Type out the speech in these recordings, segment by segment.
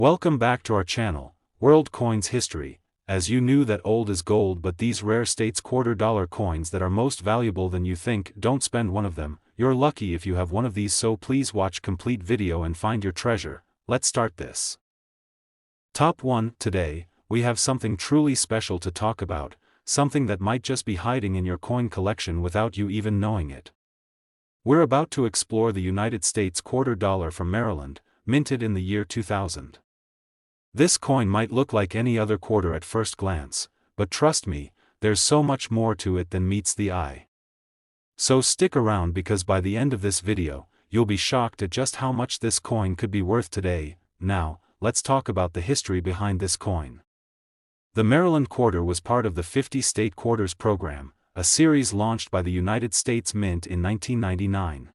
Welcome back to our channel, World Coins History. As you knew that old is gold, but these rare states $quarter coins that are most valuable than you think, don't spend one of them. You're lucky if you have one of these, so please watch complete video and find your treasure. Let's start this. Top 1. Today, we have something truly special to talk about, something that might just be hiding in your coin collection without you even knowing it. We're about to explore the United States $quarter from Maryland, minted in the year 2000. This coin might look like any other quarter at first glance, but trust me, there's so much more to it than meets the eye. So stick around, because by the end of this video, you'll be shocked at just how much this coin could be worth today. Now, let's talk about the history behind this coin. The Maryland quarter was part of the 50-state quarters program, a series launched by the United States Mint in 1999.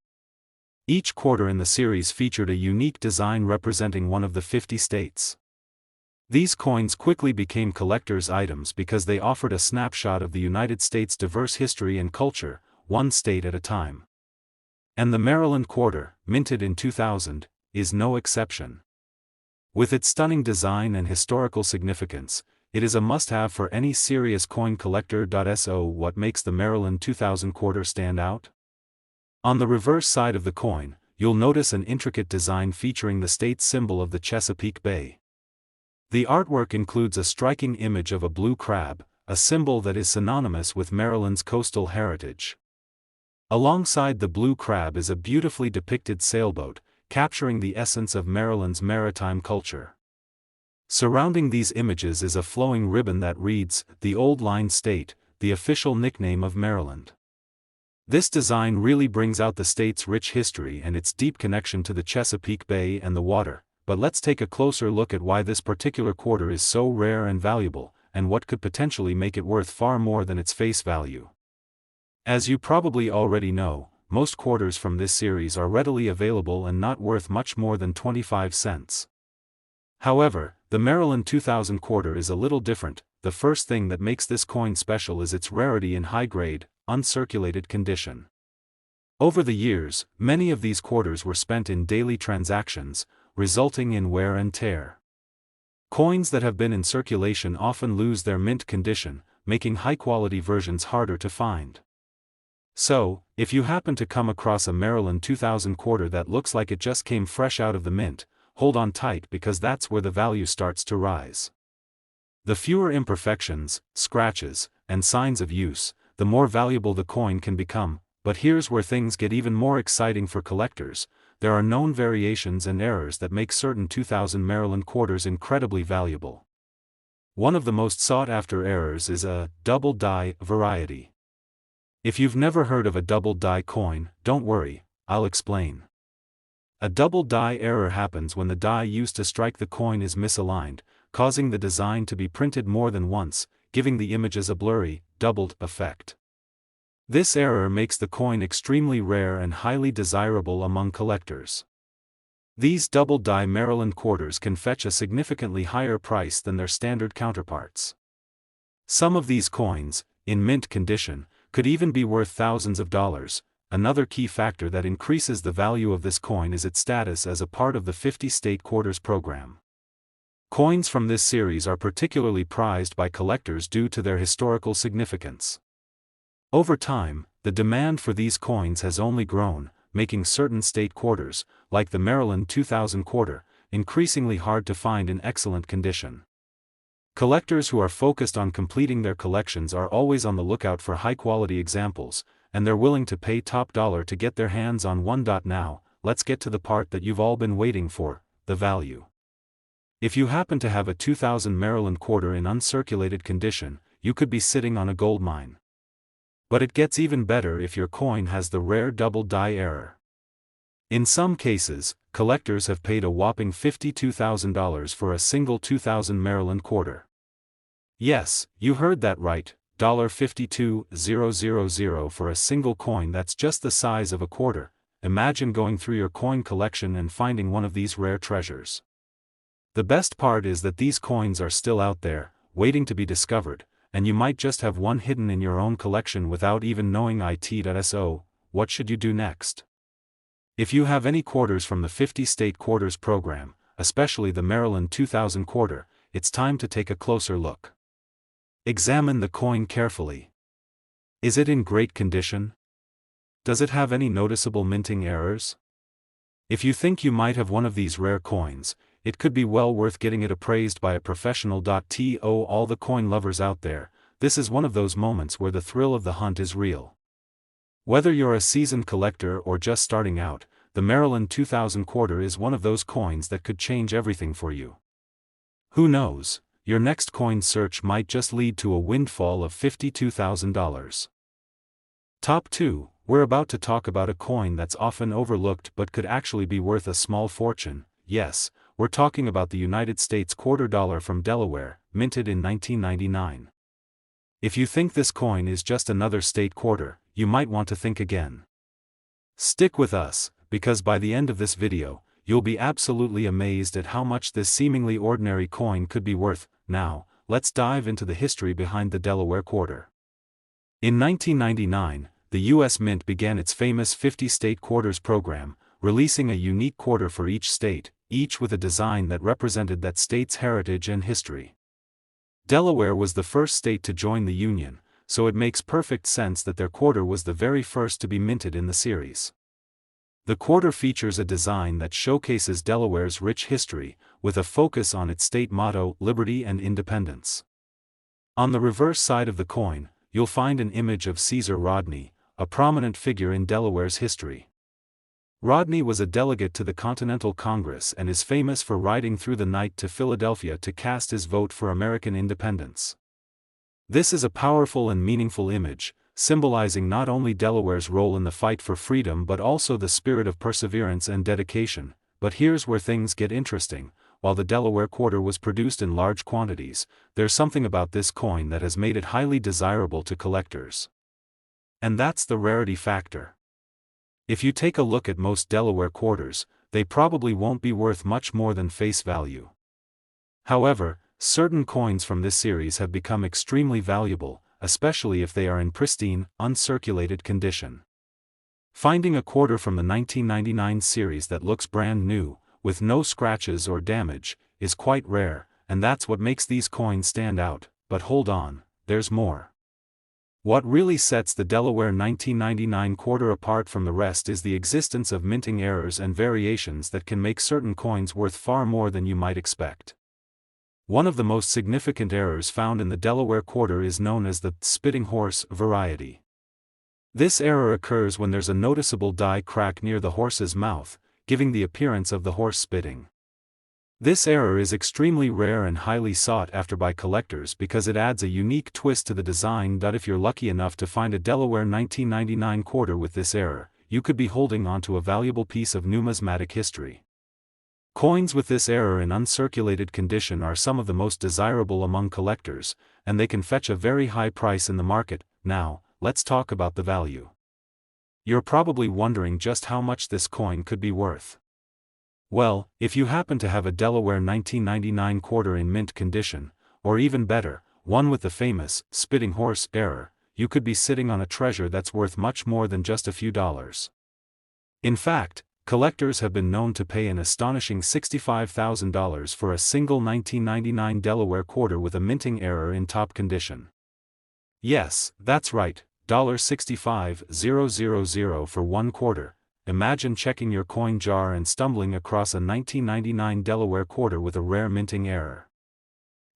Each quarter in the series featured a unique design representing one of the 50 states. These coins quickly became collector's items because they offered a snapshot of the United States' diverse history and culture, one state at a time. And the Maryland quarter, minted in 2000, is no exception. With its stunning design and historical significance, it is a must-have for any serious coin collector. So what makes the Maryland 2000 quarter stand out? On the reverse side of the coin, you'll notice an intricate design featuring the state's symbol of the Chesapeake Bay. The artwork includes a striking image of a blue crab, a symbol that is synonymous with Maryland's coastal heritage. Alongside the blue crab is a beautifully depicted sailboat, capturing the essence of Maryland's maritime culture. Surrounding these images is a flowing ribbon that reads, "The Old Line State," the official nickname of Maryland. This design really brings out the state's rich history and its deep connection to the Chesapeake Bay and the water. But let's take a closer look at why this particular quarter is so rare and valuable, and what could potentially make it worth far more than its face value. As you probably already know, most quarters from this series are readily available and not worth much more than 25 cents. However, the Maryland 2000 quarter is a little different. The first thing that makes this coin special is its rarity in high-grade, uncirculated condition. Over the years, many of these quarters were spent in daily transactions, resulting in wear and tear. Coins that have been in circulation often lose their mint condition, making high-quality versions harder to find. So, if you happen to come across a Maryland 2000 quarter that looks like it just came fresh out of the mint, hold on tight, because that's where the value starts to rise. The fewer imperfections, scratches, and signs of use, the more valuable the coin can become. But here's where things get even more exciting for collectors. There are known variations and errors that make certain 2000 Maryland quarters incredibly valuable. One of the most sought-after errors is a double die variety. If you've never heard of a double die coin, don't worry, I'll explain. A double die error happens when the die used to strike the coin is misaligned, causing the design to be printed more than once, giving the images a blurry, doubled effect. This error makes the coin extremely rare and highly desirable among collectors. These double-die Maryland quarters can fetch a significantly higher price than their standard counterparts. Some of these coins, in mint condition, could even be worth thousands of dollars. Another key factor that increases the value of this coin is its status as a part of the 50-state quarters program. Coins from this series are particularly prized by collectors due to their historical significance. Over time, the demand for these coins has only grown, making certain state quarters, like the Maryland 2000 quarter, increasingly hard to find in excellent condition. Collectors who are focused on completing their collections are always on the lookout for high-quality examples, and they're willing to pay top dollar to get their hands on one. Now, let's get to the part that you've all been waiting for, the value. If you happen to have a 2000 Maryland quarter in uncirculated condition, you could be sitting on a gold mine. But it gets even better if your coin has the rare double die error. In some cases, collectors have paid a whopping $52,000 for a single 2000 Maryland quarter. Yes, you heard that right, $52,000 for a single coin that's just the size of a quarter. Imagine going through your coin collection and finding one of these rare treasures. The best part is that these coins are still out there, waiting to be discovered, and you might just have one hidden in your own collection without even knowing it. So, what should you do next? If you have any quarters from the 50-state quarters program, especially the Maryland 2000 quarter, it's time to take a closer look. Examine the coin carefully. Is it in great condition? Does it have any noticeable minting errors? If you think you might have one of these rare coins, it could be well worth getting it appraised by a professional. To all the coin lovers out there, this is one of those moments where the thrill of the hunt is real. Whether you're a seasoned collector or just starting out, the Maryland 2000 quarter is one of those coins that could change everything for you. Who knows, your next coin search might just lead to a windfall of $52,000. Top 2, we're about to talk about a coin that's often overlooked but could actually be worth a small fortune. Yes, we're talking about the United States quarter dollar from Delaware, minted in 1999. If you think this coin is just another state quarter, you might want to think again. Stick with us, because by the end of this video, you'll be absolutely amazed at how much this seemingly ordinary coin could be worth. Now, let's dive into the history behind the Delaware quarter. In 1999, the U.S. Mint began its famous 50-state quarters program, releasing a unique quarter for each state, each with a design that represented that state's heritage and history. Delaware was the first state to join the Union, so it makes perfect sense that their quarter was the very first to be minted in the series. The quarter features a design that showcases Delaware's rich history, with a focus on its state motto, liberty and independence. On the reverse side of the coin, you'll find an image of Caesar Rodney, a prominent figure in Delaware's history. Rodney was a delegate to the Continental Congress and is famous for riding through the night to Philadelphia to cast his vote for American independence. This is a powerful and meaningful image, symbolizing not only Delaware's role in the fight for freedom but also the spirit of perseverance and dedication. But here's where things get interesting. While the Delaware quarter was produced in large quantities, there's something about this coin that has made it highly desirable to collectors. And that's the rarity factor. If you take a look at most Delaware quarters, they probably won't be worth much more than face value. However, certain coins from this series have become extremely valuable, especially if they are in pristine, uncirculated condition. Finding a quarter from the 1999 series that looks brand new, with no scratches or damage, is quite rare, and that's what makes these coins stand out. But hold on, there's more. What really sets the Delaware 1999 quarter apart from the rest is the existence of minting errors and variations that can make certain coins worth far more than you might expect. One of the most significant errors found in the Delaware quarter is known as the spitting horse variety. This error occurs when there's a noticeable die crack near the horse's mouth, giving the appearance of the horse spitting. This error is extremely rare and highly sought after by collectors because it adds a unique twist to the design. If you're lucky enough to find a Delaware 1999 quarter with this error, you could be holding onto a valuable piece of numismatic history. Coins with this error in uncirculated condition are some of the most desirable among collectors, and they can fetch a very high price in the market. Now, let's talk about the value. You're probably wondering just how much this coin could be worth. Well, if you happen to have a Delaware 1999 quarter in mint condition, or even better, one with the famous spitting horse error, you could be sitting on a treasure that's worth much more than just a few dollars. In fact, collectors have been known to pay an astonishing $65,000 for a single 1999 Delaware quarter with a minting error in top condition. Yes, that's right, $65,000 for one quarter. Imagine checking your coin jar and stumbling across a 1999 Delaware quarter with a rare minting error.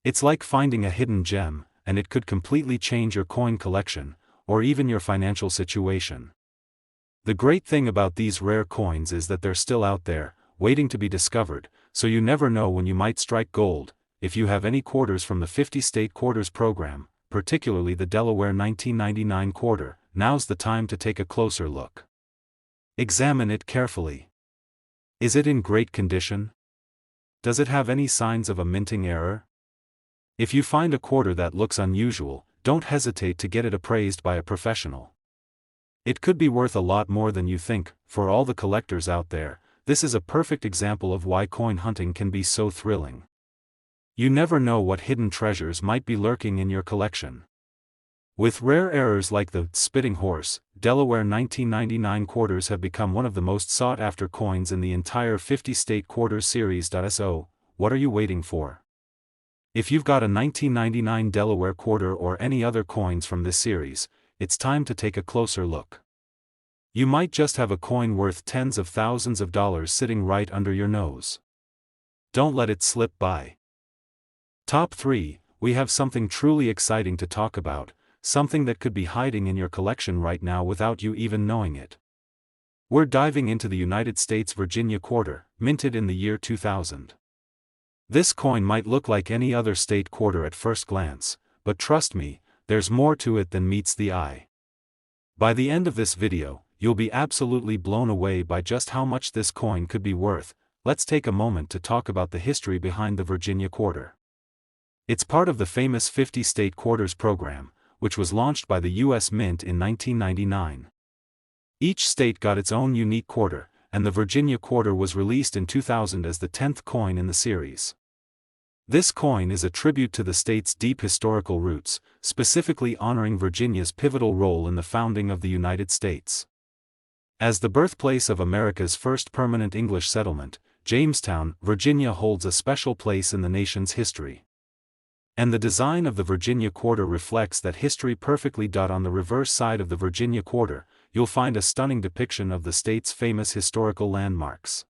It's like finding a hidden gem, and it could completely change your coin collection, or even your financial situation. The great thing about these rare coins is that they're still out there, waiting to be discovered, so you never know when you might strike gold. If you have any quarters from the 50-state quarters program, particularly the Delaware 1999 quarter, now's the time to take a closer look. Examine it carefully. Is it in great condition? Does it have any signs of a minting error? If you find a quarter that looks unusual, don't hesitate to get it appraised by a professional. It could be worth a lot more than you think. For all the collectors out there, this is a perfect example of why coin hunting can be so thrilling. You never know what hidden treasures might be lurking in your collection. With rare errors like the spitting horse, Delaware 1999 quarters have become one of the most sought-after coins in the entire 50-state quarters series. So, what are you waiting for? If you've got a 1999 Delaware quarter or any other coins from this series, it's time to take a closer look. You might just have a coin worth tens of thousands of dollars sitting right under your nose. Don't let it slip by. Top 3, we have something truly exciting to talk about, something that could be hiding in your collection right now without you even knowing it. We're diving into the United States Virginia quarter, minted in the year 2000. This coin might look like any other state quarter at first glance, but trust me, there's more to it than meets the eye. By the end of this video, you'll be absolutely blown away by just how much this coin could be worth. Let's take a moment to talk about the history behind the Virginia quarter. It's part of the famous 50-state quarters program, which was launched by the U.S. Mint in 1999. Each state got its own unique quarter, and the Virginia quarter was released in 2000 as the 10th coin in the series. This coin is a tribute to the state's deep historical roots, specifically honoring Virginia's pivotal role in the founding of the United States. As the birthplace of America's first permanent English settlement, Jamestown, Virginia holds a special place in the nation's history. And the design of the Virginia quarter reflects that history perfectly. On the reverse side of the Virginia quarter, you'll find a stunning depiction of the state's famous historical landmarks.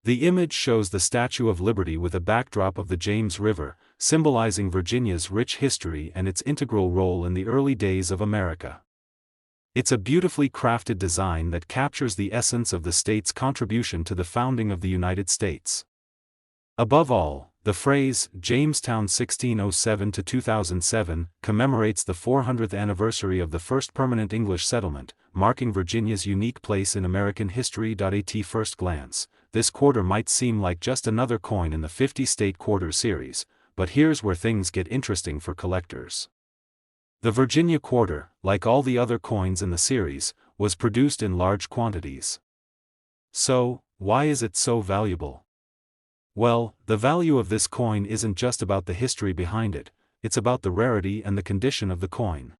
The image shows the Statue of Liberty with a backdrop of the James River, symbolizing Virginia's rich history and its integral role in the early days of America. It's a beautifully crafted design that captures the essence of the state's contribution to the founding of the United States. Above all, the phrase, Jamestown 1607 to 2007, commemorates the 400th anniversary of the first permanent English settlement, marking Virginia's unique place in American history. At first glance, this quarter might seem like just another coin in the 50-state quarter series, but here's where things get interesting for collectors. The Virginia quarter, like all the other coins in the series, was produced in large quantities. So, why is it so valuable? Well, the value of this coin isn't just about the history behind it, it's about the rarity and the condition of the coin.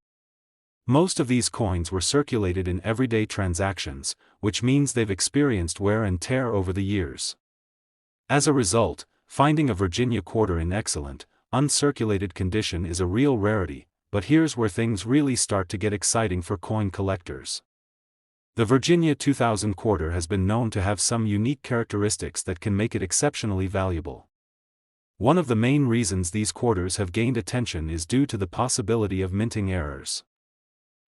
Most of these coins were circulated in everyday transactions, which means they've experienced wear and tear over the years. As a result, finding a Virginia quarter in excellent, uncirculated condition is a real rarity, but here's where things really start to get exciting for coin collectors. The Virginia 2000 quarter has been known to have some unique characteristics that can make it exceptionally valuable. One of the main reasons these quarters have gained attention is due to the possibility of minting errors.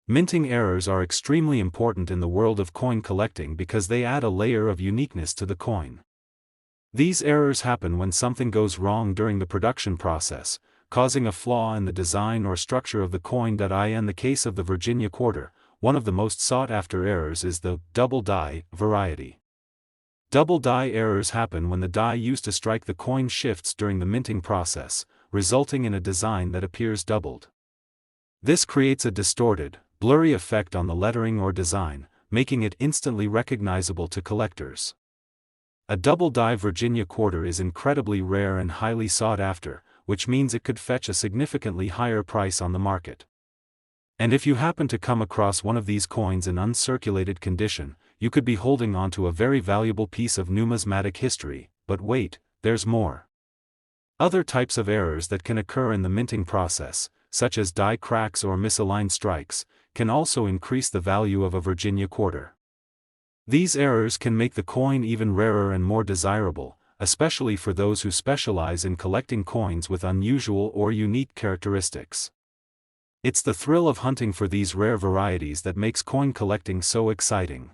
Minting errors are extremely important in the world of coin collecting because they add a layer of uniqueness to the coin. These errors happen when something goes wrong during the production process, causing a flaw in the design or structure of the coin. In the case of the Virginia quarter, one of the most sought-after errors is the double die variety. Double die errors happen when the die used to strike the coin shifts during the minting process, resulting in a design that appears doubled. This creates a distorted, blurry effect on the lettering or design, making it instantly recognizable to collectors. A double die Virginia quarter is incredibly rare and highly sought after, which means it could fetch a significantly higher price on the market. And if you happen to come across one of these coins in uncirculated condition, you could be holding on to a very valuable piece of numismatic history. But wait, there's more. Other types of errors that can occur in the minting process, such as die cracks or misaligned strikes, can also increase the value of a Virginia quarter. These errors can make the coin even rarer and more desirable, especially for those who specialize in collecting coins with unusual or unique characteristics. It's the thrill of hunting for these rare varieties that makes coin collecting so exciting.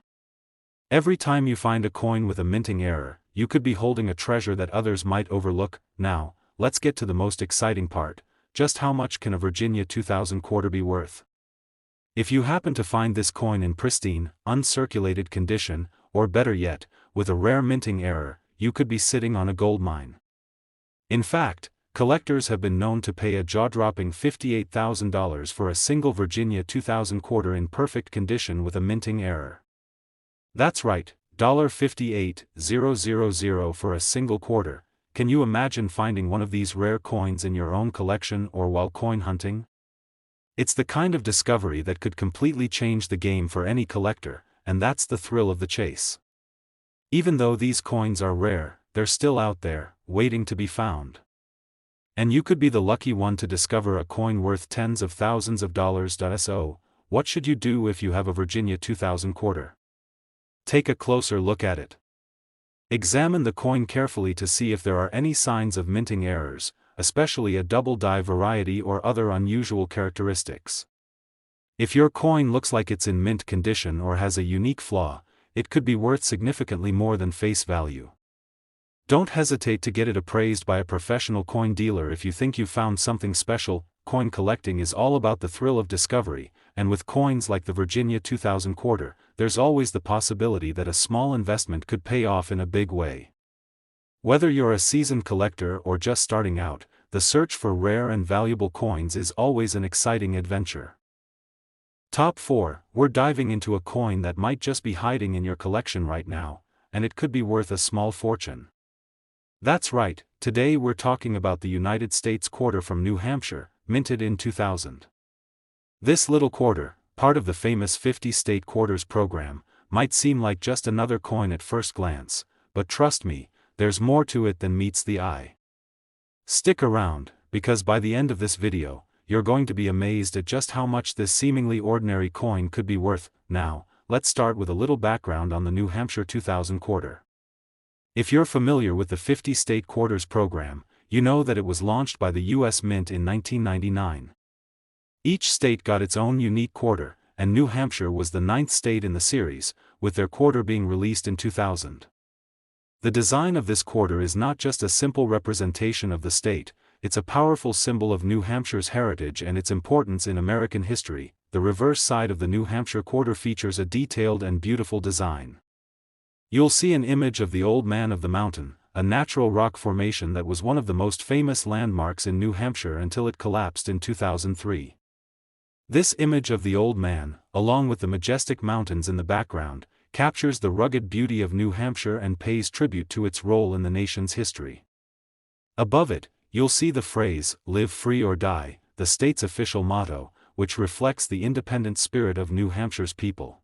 Every time you find a coin with a minting error, you could be holding a treasure that others might overlook. Now, let's get to the most exciting part: just how much can a Virginia 2000 quarter be worth? If you happen to find this coin in pristine, uncirculated condition, or better yet, with a rare minting error, you could be sitting on a gold mine. In fact, collectors have been known to pay a jaw-dropping $58,000 for a single Virginia 2000 quarter in perfect condition with a minting error. That's right, $58,000 for a single quarter. Can you imagine finding one of these rare coins in your own collection or while coin hunting? It's the kind of discovery that could completely change the game for any collector, and that's the thrill of the chase. Even though these coins are rare, they're still out there, waiting to be found. And you could be the lucky one to discover a coin worth tens of thousands of dollars. So, what should you do if you have a Virginia 2000 quarter? Take a closer look at it. Examine the coin carefully to see if there are any signs of minting errors, especially a double die variety or other unusual characteristics. If your coin looks like it's in mint condition or has a unique flaw, it could be worth significantly more than face value. Don't hesitate to get it appraised by a professional coin dealer if you think you found something special. Coin collecting is all about the thrill of discovery, and with coins like the Virginia 2000 quarter, there's always the possibility that a small investment could pay off in a big way. Whether you're a seasoned collector or just starting out, the search for rare and valuable coins is always an exciting adventure. Top 4, we're diving into a coin that might just be hiding in your collection right now, and it could be worth a small fortune. That's right, today we're talking about the United States quarter from New Hampshire, minted in 2000. This little quarter, part of the famous 50-state quarters program, might seem like just another coin at first glance, but trust me, there's more to it than meets the eye. Stick around, because by the end of this video, you're going to be amazed at just how much this seemingly ordinary coin could be worth. Now, let's start with a little background on the New Hampshire 2000 quarter. If you're familiar with the 50-state quarters program, you know that it was launched by the U.S. Mint in 1999. Each state got its own unique quarter, and New Hampshire was the 9th state in the series, with their quarter being released in 2000. The design of this quarter is not just a simple representation of the state, it's a powerful symbol of New Hampshire's heritage and its importance in American history. The reverse side of the New Hampshire quarter features a detailed and beautiful design. You'll see an image of the Old Man of the Mountain, a natural rock formation that was one of the most famous landmarks in New Hampshire until it collapsed in 2003. This image of the Old Man, along with the majestic mountains in the background, captures the rugged beauty of New Hampshire and pays tribute to its role in the nation's history. Above it, you'll see the phrase, "Live free or die," the state's official motto, which reflects the independent spirit of New Hampshire's people.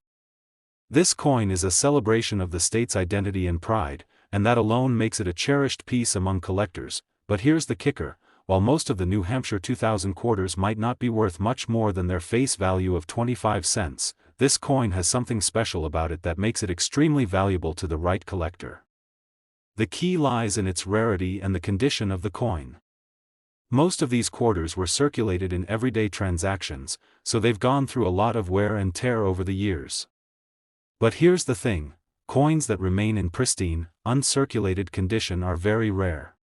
This coin is a celebration of the state's identity and pride, and that alone makes it a cherished piece among collectors. But here's the kicker: while most of the New Hampshire 2000 quarters might not be worth much more than their face value of 25 cents, this coin has something special about it that makes it extremely valuable to the right collector. The key lies in its rarity and the condition of the coin. Most of these quarters were circulated in everyday transactions, so they've gone through a lot of wear and tear over the years. But here's the thing: coins that remain in pristine, uncirculated condition are very rare.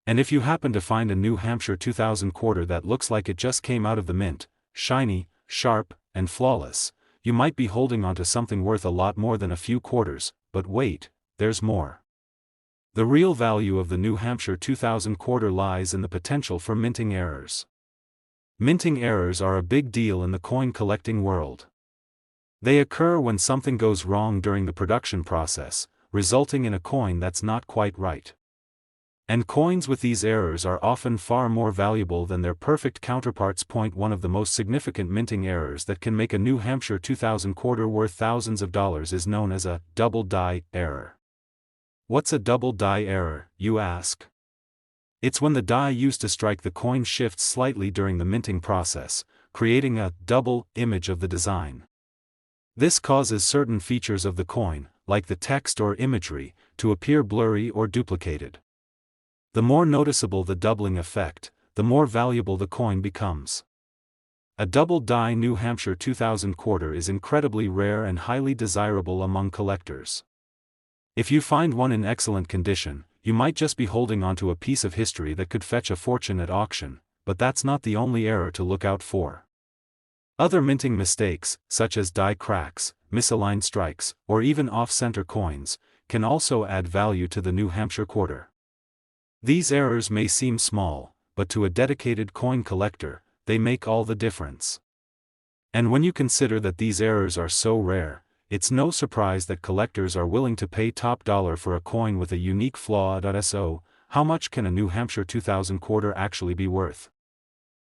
And if you happen to find a New Hampshire 2000 quarter that looks like it just came out of the mint, shiny, sharp, and flawless, you might be holding onto something worth a lot more than a few quarters. But wait, there's more. The real value of the New Hampshire 2000 quarter lies in the potential for minting errors. Minting errors are a big deal in the coin collecting world. They occur when something goes wrong during the production process, resulting in a coin that's not quite right. And coins with these errors are often far more valuable than their perfect counterparts. One of the most significant minting errors that can make a New Hampshire 2000 quarter worth thousands of dollars is known as a double die error. What's a double die error, you ask? It's when the die used to strike the coin shifts slightly during the minting process, creating a double image of the design. This causes certain features of the coin, like the text or imagery, to appear blurry or duplicated. The more noticeable the doubling effect, the more valuable the coin becomes. A double die New Hampshire 2000 quarter is incredibly rare and highly desirable among collectors. If you find one in excellent condition, you might just be holding onto a piece of history that could fetch a fortune at auction, but that's not the only error to look out for. Other minting mistakes, such as die cracks, misaligned strikes, or even off-center coins, can also add value to the New Hampshire quarter. These errors may seem small, but to a dedicated coin collector, they make all the difference. And when you consider that these errors are so rare, it's no surprise that collectors are willing to pay top dollar for a coin with a unique flaw. So, how much can a New Hampshire 2000 quarter actually be worth?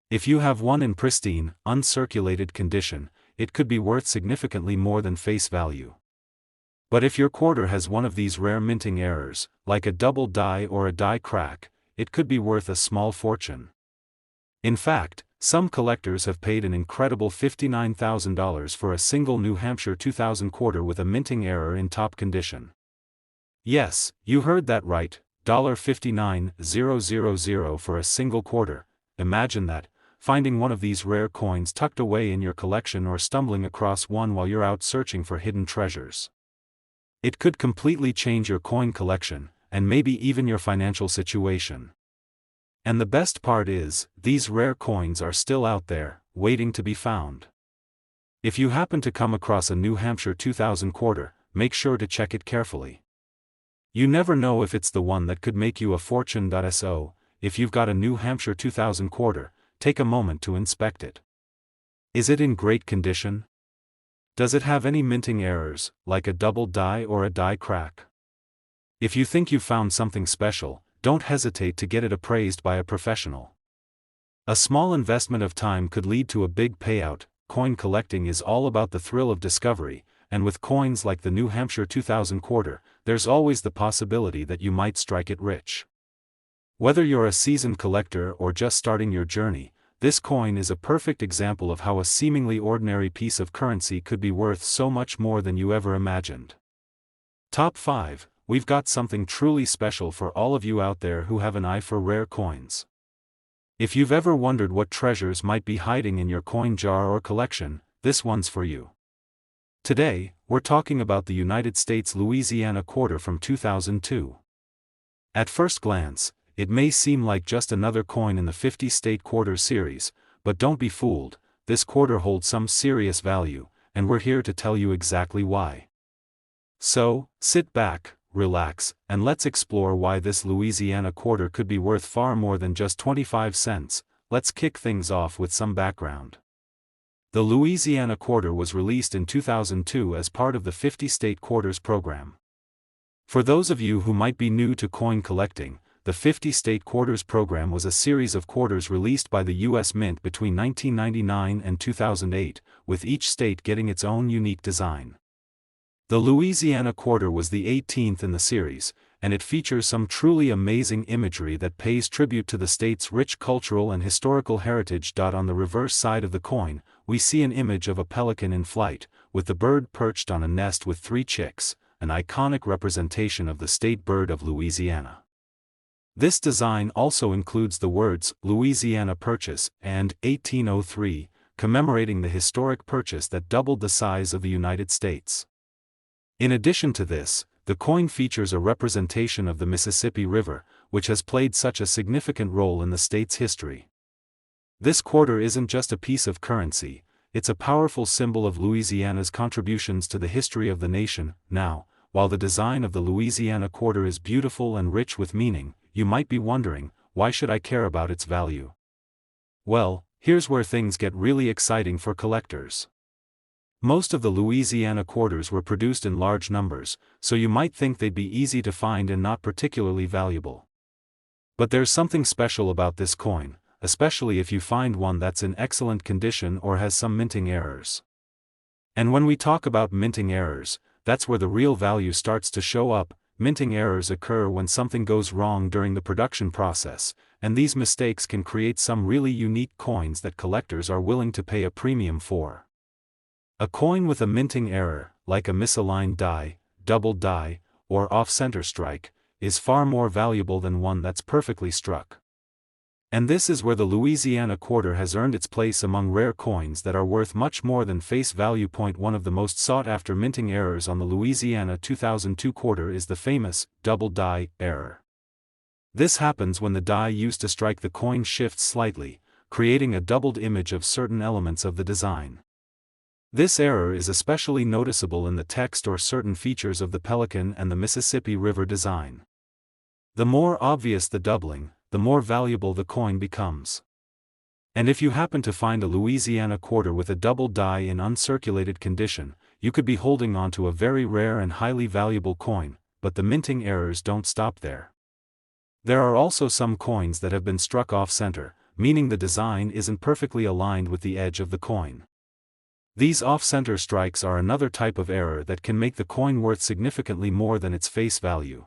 If you have one in pristine, uncirculated condition, it could be worth significantly more than face value. But if your quarter has one of these rare minting errors, like a double die or a die crack, it could be worth a small fortune. In fact, some collectors have paid an incredible $59,000 for a single New Hampshire 2000 quarter with a minting error in top condition. Yes, you heard that right, $59,000 for a single quarter. Imagine that, finding one of these rare coins tucked away in your collection or stumbling across one while you're out searching for hidden treasures. It could completely change your coin collection, and maybe even your financial situation. And the best part is, these rare coins are still out there, waiting to be found. If you happen to come across a New Hampshire 2000 quarter, make sure to check it carefully. You never know if it's the one that could make you a fortune. So, if you've got a New Hampshire 2000 quarter, take a moment to inspect it. Is it in great condition? Does it have any minting errors, like a double die or a die crack? If you think you've found something special, don't hesitate to get it appraised by a professional. A small investment of time could lead to a big payout. Coin collecting is all about the thrill of discovery, and with coins like the New Hampshire 2000 quarter, there's always the possibility that you might strike it rich. Whether you're a seasoned collector or just starting your journey, this coin is a perfect example of how a seemingly ordinary piece of currency could be worth so much more than you ever imagined. Top 5, we've got something truly special for all of you out there who have an eye for rare coins. If you've ever wondered what treasures might be hiding in your coin jar or collection, this one's for you. Today, we're talking about the United States Louisiana quarter from 2002. At first glance, it may seem like just another coin in the 50-state quarter series, but don't be fooled, this quarter holds some serious value, and we're here to tell you exactly why. So, sit back, relax, and let's explore why this Louisiana quarter could be worth far more than just 25 cents. Let's kick things off with some background. The Louisiana quarter was released in 2002 as part of the 50-state quarters program. For those of you who might be new to coin collecting, the 50-state quarters program was a series of quarters released by the U.S. Mint between 1999 and 2008, with each state getting its own unique design. The Louisiana quarter was the 18th in the series, and it features some truly amazing imagery that pays tribute to the state's rich cultural and historical heritage. On the reverse side of the coin, we see an image of a pelican in flight, with the bird perched on a nest with 3 chicks, an iconic representation of the state bird of Louisiana. This design also includes the words Louisiana Purchase and 1803, commemorating the historic purchase that doubled the size of the United States. In addition to this, the coin features a representation of the Mississippi River, which has played such a significant role in the state's history. This quarter isn't just a piece of currency, it's a powerful symbol of Louisiana's contributions to the history of the nation. Now, while the design of the Louisiana quarter is beautiful and rich with meaning, you might be wondering, why should I care about its value? Well, here's where things get really exciting for collectors. Most of the Louisiana quarters were produced in large numbers, so you might think they'd be easy to find and not particularly valuable. But there's something special about this coin, especially if you find one that's in excellent condition or has some minting errors. And when we talk about minting errors, that's where the real value starts to show up. Minting errors occur when something goes wrong during the production process, and these mistakes can create some really unique coins that collectors are willing to pay a premium for. A coin with a minting error, like a misaligned die, double die, or off-center strike, is far more valuable than one that's perfectly struck. And this is where the Louisiana quarter has earned its place among rare coins that are worth much more than face value. One of the most sought-after minting errors on the Louisiana 2002 quarter is the famous double die error. This happens when the die used to strike the coin shifts slightly, creating a doubled image of certain elements of the design. This error is especially noticeable in the text or certain features of the pelican and the Mississippi River design. The more obvious the doubling, the more valuable the coin becomes. And if you happen to find a Louisiana quarter with a double die in uncirculated condition, you could be holding on to a very rare and highly valuable coin. But the minting errors don't stop there. There are also some coins that have been struck off-center, meaning the design isn't perfectly aligned with the edge of the coin. These off-center strikes are another type of error that can make the coin worth significantly more than its face value.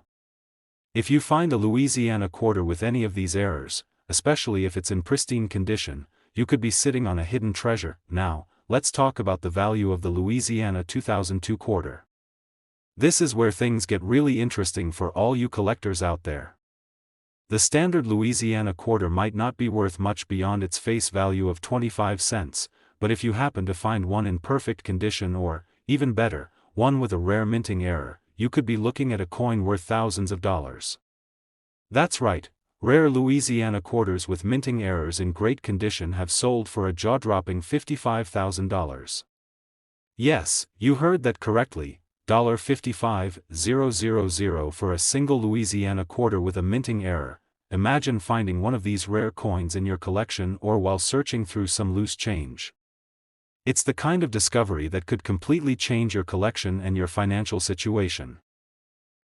If you find a Louisiana quarter with any of these errors, especially if it's in pristine condition, you could be sitting on a hidden treasure. Now, let's talk about the value of the Louisiana 2002 quarter. This is where things get really interesting for all you collectors out there. The standard Louisiana quarter might not be worth much beyond its face value of 25 cents, but if you happen to find one in perfect condition or, even better, one with a rare minting error, you could be looking at a coin worth thousands of dollars. That's right, rare Louisiana quarters with minting errors in great condition have sold for a jaw-dropping $55,000. Yes, you heard that correctly, $55,000 for a single Louisiana quarter with a minting error. Imagine finding one of these rare coins in your collection or while searching through some loose change. It's the kind of discovery that could completely change your collection and your financial situation.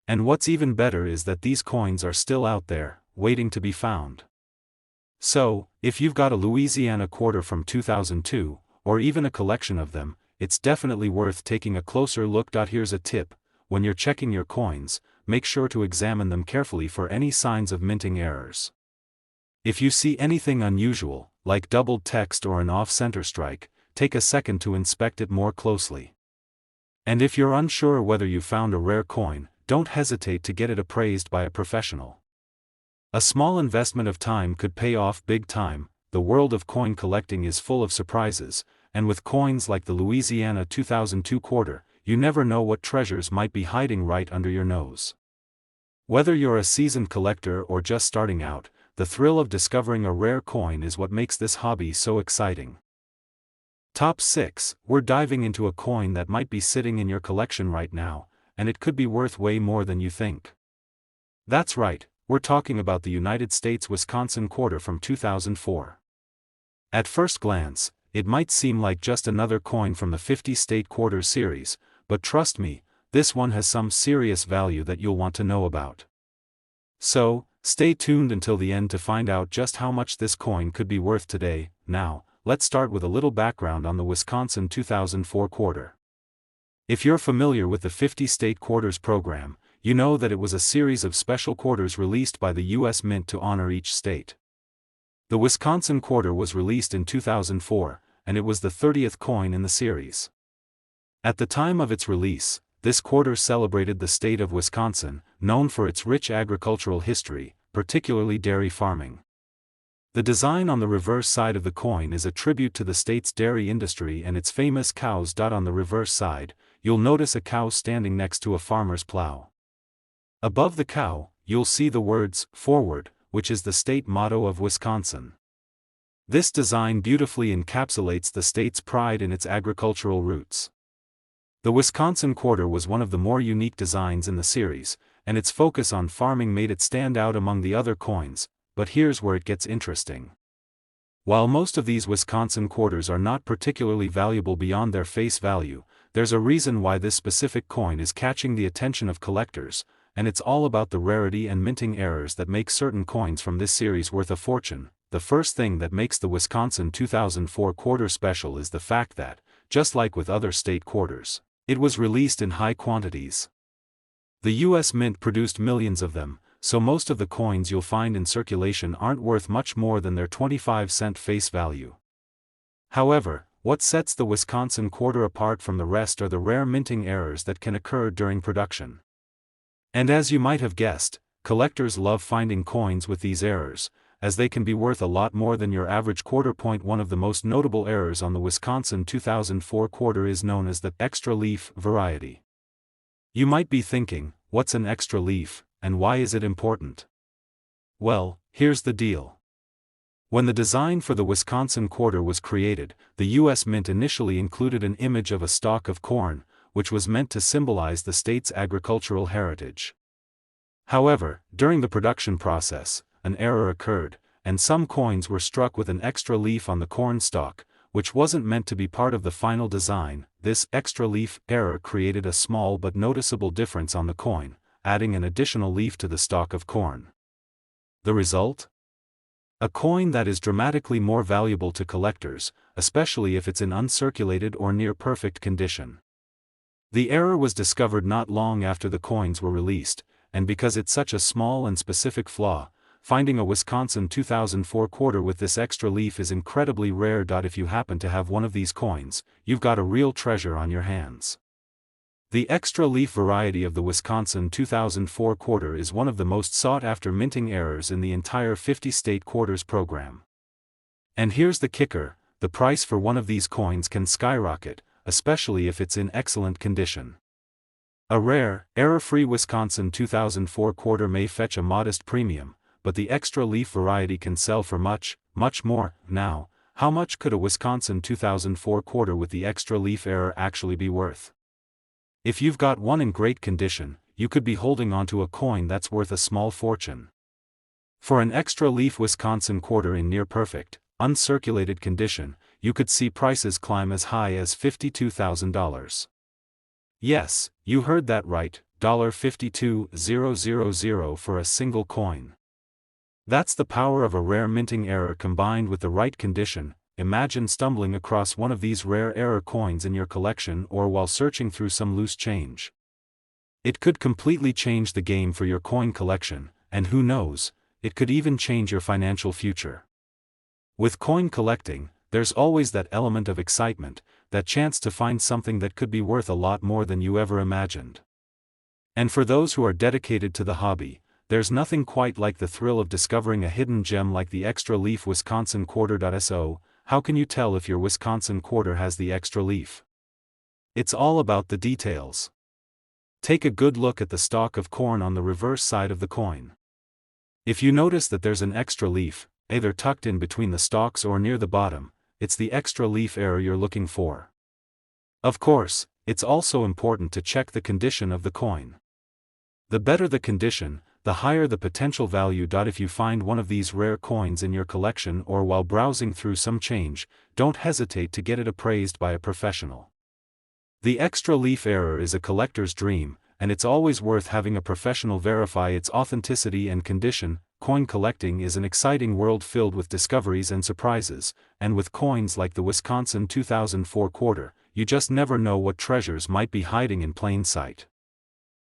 And what's even better is that these coins are still out there, waiting to be found. So, if you've got a Louisiana quarter from 2002, or even a collection of them, it's definitely worth taking a closer look. Here's a tip: when you're checking your coins, make sure to examine them carefully for any signs of minting errors. If you see anything unusual, like doubled text or an off-center strike, take a second to inspect it more closely. And if you're unsure whether you found a rare coin, don't hesitate to get it appraised by a professional. A small investment of time could pay off big time. The world of coin collecting is full of surprises, and with coins like the Louisiana 2002 quarter, you never know what treasures might be hiding right under your nose. Whether you're a seasoned collector or just starting out, the thrill of discovering a rare coin is what makes this hobby so exciting. Top 6, we're diving into a coin that might be sitting in your collection right now, and it could be worth way more than you think. That's right, we're talking about the United States Wisconsin quarter from 2004. At first glance, it might seem like just another coin from the 50-state quarter series, but trust me, this one has some serious value that you'll want to know about. So, stay tuned until the end to find out just how much this coin could be worth today. Now, let's start with a little background on the Wisconsin 2004 quarter. If you're familiar with the 50-state quarters program, you know that it was a series of special quarters released by the U.S. Mint to honor each state. The Wisconsin quarter was released in 2004, and it was the 30th coin in the series. At the time of its release, this quarter celebrated the state of Wisconsin, known for its rich agricultural history, particularly dairy farming. The design on the reverse side of the coin is a tribute to the state's dairy industry and its famous cows. On the reverse side, you'll notice a cow standing next to a farmer's plow. Above the cow, you'll see the words, "Forward," which is the state motto of Wisconsin. This design beautifully encapsulates the state's pride in its agricultural roots. The Wisconsin quarter was one of the more unique designs in the series, and its focus on farming made it stand out among the other coins. But here's where it gets interesting. While most of these Wisconsin quarters are not particularly valuable beyond their face value, there's a reason why this specific coin is catching the attention of collectors, and it's all about the rarity and minting errors that make certain coins from this series worth a fortune. The first thing that makes the Wisconsin 2004 quarter special is the fact that, just like with other state quarters, it was released in high quantities. The U.S. Mint produced millions of them, so most of the coins you'll find in circulation aren't worth much more than their 25-cent face value. However, what sets the Wisconsin quarter apart from the rest are the rare minting errors that can occur during production. And as you might have guessed, collectors love finding coins with these errors, as they can be worth a lot more than your average quarter. One of the most notable errors on the Wisconsin 2004 quarter is known as the extra leaf variety. You might be thinking, what's an extra leaf, and why is it important? Well, here's the deal. When the design for the Wisconsin quarter was created, the U.S. Mint initially included an image of a stalk of corn, which was meant to symbolize the state's agricultural heritage. However, during the production process, an error occurred, and some coins were struck with an extra leaf on the corn stalk, which wasn't meant to be part of the final design. This extra leaf error created a small but noticeable difference on the coin, adding an additional leaf to the stalk of corn. The result? A coin that is dramatically more valuable to collectors, especially if it's in uncirculated or near-perfect condition. The error was discovered not long after the coins were released, and because it's such a small and specific flaw, finding a Wisconsin 2004 quarter with this extra leaf is incredibly rare. If you happen to have one of these coins, you've got a real treasure on your hands. The extra leaf variety of the Wisconsin 2004 quarter is one of the most sought-after minting errors in the entire 50-state quarters program. And here's the kicker: the price for one of these coins can skyrocket, especially if it's in excellent condition. A rare, error-free Wisconsin 2004 quarter may fetch a modest premium, but the extra leaf variety can sell for much, much more. Now, how much could a Wisconsin 2004 quarter with the extra leaf error actually be worth? If you've got one in great condition, you could be holding onto a coin that's worth a small fortune. For an extra leaf Wisconsin quarter in near-perfect, uncirculated condition, you could see prices climb as high as $52,000. Yes, you heard that right, $52,000 for a single coin. That's the power of a rare minting error combined with the right condition. Imagine stumbling across one of these rare error coins in your collection or while searching through some loose change. It could completely change the game for your coin collection, and who knows, it could even change your financial future. With coin collecting, there's always that element of excitement, that chance to find something that could be worth a lot more than you ever imagined. And for those who are dedicated to the hobby, there's nothing quite like the thrill of discovering a hidden gem like the extra leaf Wisconsin quarter. So, how can you tell if your Wisconsin quarter has the extra leaf? It's all about the details. Take a good look at the stalk of corn on the reverse side of the coin. If you notice that there's an extra leaf, either tucked in between the stalks or near the bottom, it's the extra leaf error you're looking for. Of course, it's also important to check the condition of the coin. The better the condition, the higher the potential value. If you find one of these rare coins in your collection or while browsing through some change, don't hesitate to get it appraised by a professional. The extra leaf error is a collector's dream, and it's always worth having a professional verify its authenticity and condition. Coin collecting is an exciting world filled with discoveries and surprises, and with coins like the Wisconsin 2004 quarter, you just never know what treasures might be hiding in plain sight.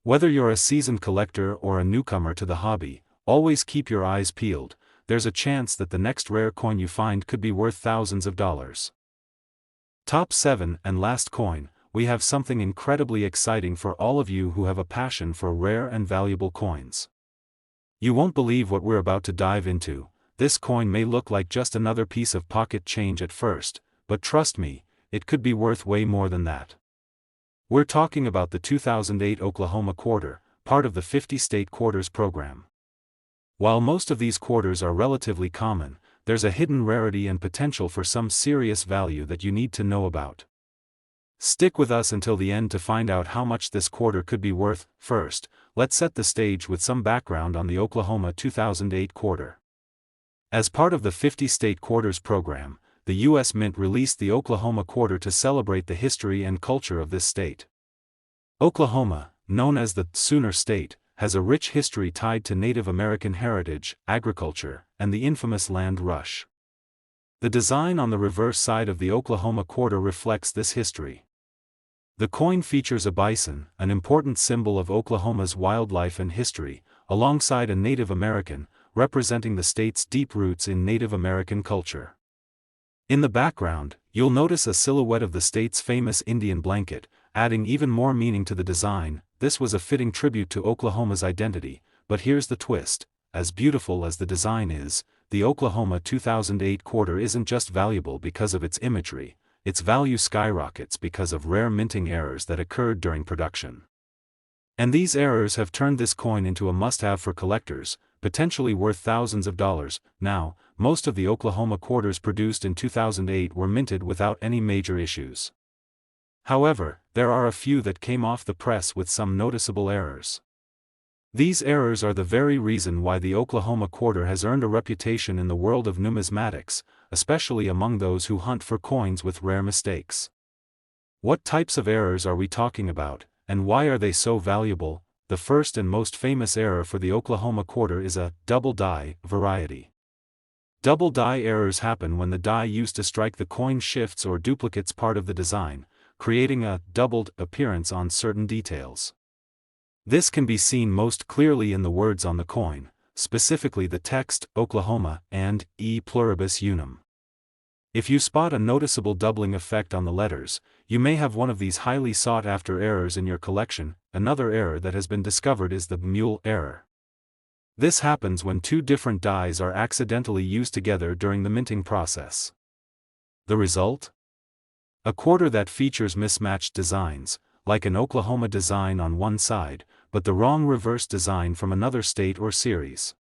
Whether you're a seasoned collector or a newcomer to the hobby, always keep your eyes peeled. There's a chance that the next rare coin you find could be worth thousands of dollars. Top 7 and last coin, we have something incredibly exciting for all of you who have a passion for rare and valuable coins. You won't believe what we're about to dive into. This coin may look like just another piece of pocket change at first, but trust me, it could be worth way more than that. We're talking about the 2008 Oklahoma quarter, part of the 50-state quarters program. While most of these quarters are relatively common, there's a hidden rarity and potential for some serious value that you need to know about. Stick with us until the end to find out how much this quarter could be worth. First, let's set the stage with some background on the Oklahoma 2008 quarter. As part of the 50-state quarters program, the U.S. Mint released the Oklahoma quarter to celebrate the history and culture of this state. Oklahoma, known as the Sooner State, has a rich history tied to Native American heritage, agriculture, and the infamous land rush. The design on the reverse side of the Oklahoma quarter reflects this history. The coin features a bison, an important symbol of Oklahoma's wildlife and history, alongside a Native American, representing the state's deep roots in Native American culture. In the background, you'll notice a silhouette of the state's famous Indian blanket, adding even more meaning to the design. This was a fitting tribute to Oklahoma's identity, but here's the twist: as beautiful as the design is, the Oklahoma 2008 quarter isn't just valuable because of its imagery, its value skyrockets because of rare minting errors that occurred during production. And these errors have turned this coin into a must-have for collectors, potentially worth thousands of dollars. Now, most of the Oklahoma quarters produced in 2008 were minted without any major issues. However, there are a few that came off the press with some noticeable errors. These errors are the very reason why the Oklahoma quarter has earned a reputation in the world of numismatics, especially among those who hunt for coins with rare mistakes. What types of errors are we talking about, and why are they so valuable? The first and most famous error for the Oklahoma quarter is a double die variety. Double die errors happen when the die used to strike the coin shifts or duplicates part of the design, creating a doubled appearance on certain details. This can be seen most clearly in the words on the coin, specifically the text Oklahoma and E pluribus unum. If you spot a noticeable doubling effect on the letters, you may have one of these highly sought-after errors in your collection. Another error that has been discovered is the mule error. This happens when two different dies are accidentally used together during the minting process. The result? A quarter that features mismatched designs, like an Oklahoma design on one side, but the wrong reverse design from another state or series.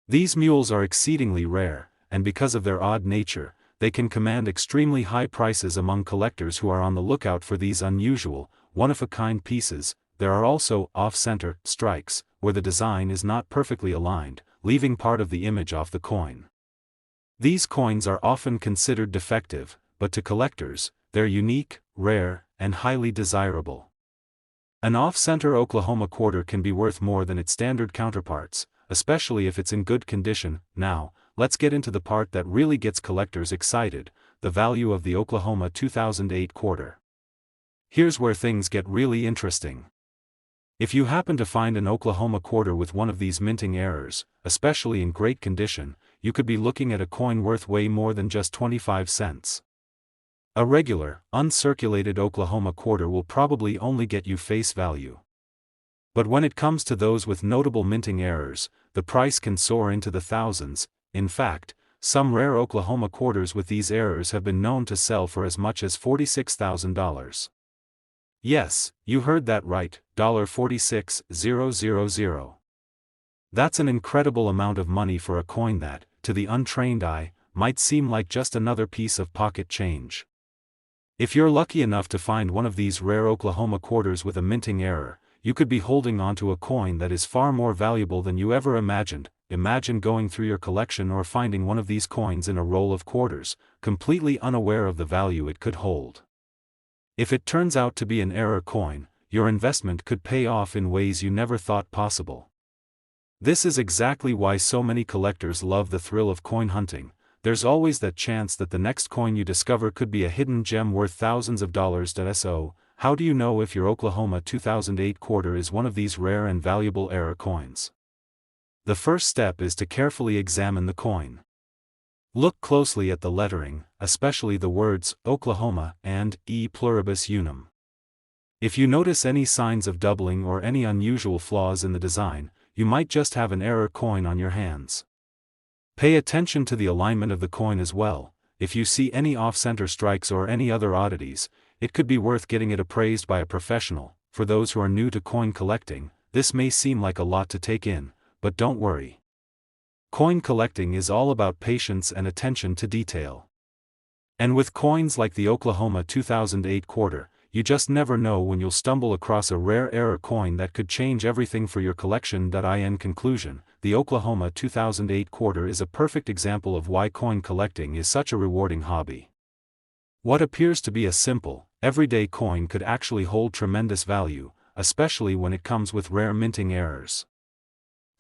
These mules are exceedingly rare, and because of their odd nature, they can command extremely high prices among collectors who are on the lookout for these unusual, one-of-a-kind pieces. There are also off-center strikes, where the design is not perfectly aligned, leaving part of the image off the coin. These coins are often considered defective, but to collectors, they're unique, rare, and highly desirable. An off-center Oklahoma quarter can be worth more than its standard counterparts, especially if it's in good condition. Now, let's get into the part that really gets collectors excited: the value of the Oklahoma 2008 quarter. Here's where things get really interesting. If you happen to find an Oklahoma quarter with one of these minting errors, especially in great condition, you could be looking at a coin worth way more than just 25 cents. A regular, uncirculated Oklahoma quarter will probably only get you face value. But when it comes to those with notable minting errors, the price can soar into the thousands. In fact, some rare Oklahoma quarters with these errors have been known to sell for as much as $46,000. Yes, you heard that right, $46,000. That's an incredible amount of money for a coin that, to the untrained eye, might seem like just another piece of pocket change. If you're lucky enough to find one of these rare Oklahoma quarters with a minting error, you could be holding onto a coin that is far more valuable than you ever imagined. Imagine going through your collection or finding one of these coins in a roll of quarters, completely unaware of the value it could hold. If it turns out to be an error coin, your investment could pay off in ways you never thought possible. This is exactly why so many collectors love the thrill of coin hunting. There's always that chance that the next coin you discover could be a hidden gem worth thousands of dollars. So, how do you know if your Oklahoma 2008 quarter is one of these rare and valuable error coins? The first step is to carefully examine the coin. Look closely at the lettering, especially the words Oklahoma and E pluribus unum. If you notice any signs of doubling or any unusual flaws in the design, you might just have an error coin on your hands. Pay attention to the alignment of the coin as well. If you see any off-center strikes or any other oddities, it could be worth getting it appraised by a professional. For those who are new to coin collecting, this may seem like a lot to take in, but don't worry. Coin collecting is all about patience and attention to detail. And with coins like the Oklahoma 2008 quarter, you just never know when you'll stumble across a rare error coin that could change everything for your collection. In conclusion, the Oklahoma 2008 quarter is a perfect example of why coin collecting is such a rewarding hobby. What appears to be a simple, everyday coin could actually hold tremendous value, especially when it comes with rare minting errors.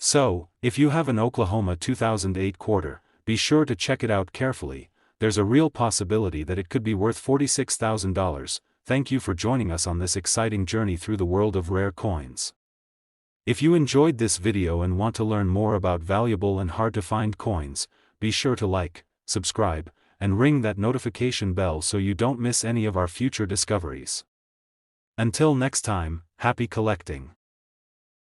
So, if you have an Oklahoma 2008 quarter, be sure to check it out carefully. There's a real possibility that it could be worth $46,000. Thank you for joining us on this exciting journey through the world of rare coins. If you enjoyed this video and want to learn more about valuable and hard-to-find coins, be sure to like, subscribe, and ring that notification bell so you don't miss any of our future discoveries. Until next time, happy collecting!